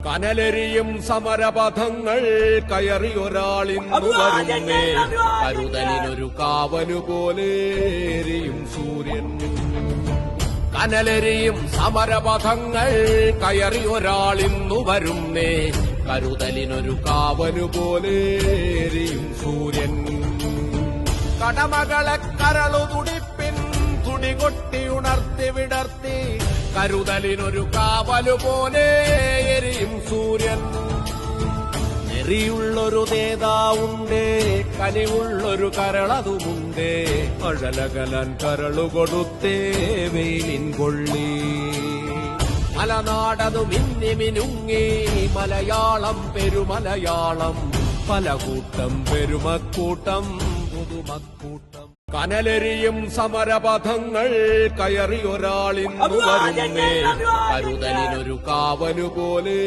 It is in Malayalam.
കനലെരിയും സമരപഥങ്ങൾ കയറിയൊരാളിന്നു വരുന്നേ, കരുതലിനൊരു കാവലുപോലെ എരിയും സൂര്യൻ. കനലെരിയും സമരപഥങ്ങൾ കയറിയൊരാളിന്നു വരുന്നേ, കരുതലിനൊരു കാവലുപോലെ എരിയും സൂര്യൻ. കടമകളെ കരളു തുടിപ്പിൻ തുടികൊട്ടി ഉണർത്തി വിടർത്തി, കരുതലിനൊരു കാവലുപോലെ എരിയും സൂര്യൻ. നെറിയുള്ളൊരു നേതാവുണ്ടേ, കനിവുള്ളൊരു കരളതുമുണ്ടേ, അഴലകലാൻ കരളുകൊടുത്തേ വെയിലിൻ കൊള്ളി. മലനാടതു മിന്നി മിനുങ്ങി മലയാളം പെരുമലയാളം, പലകൂട്ടം പെരുമക്കൂട്ടം പുതുമക്കൂട്ടം. കനലെരിയും സമരപഥങ്ങൾ കയറിയൊരാളിന്നു വരുന്നേ, കരുതലിനൊരു കാവലുപോലെ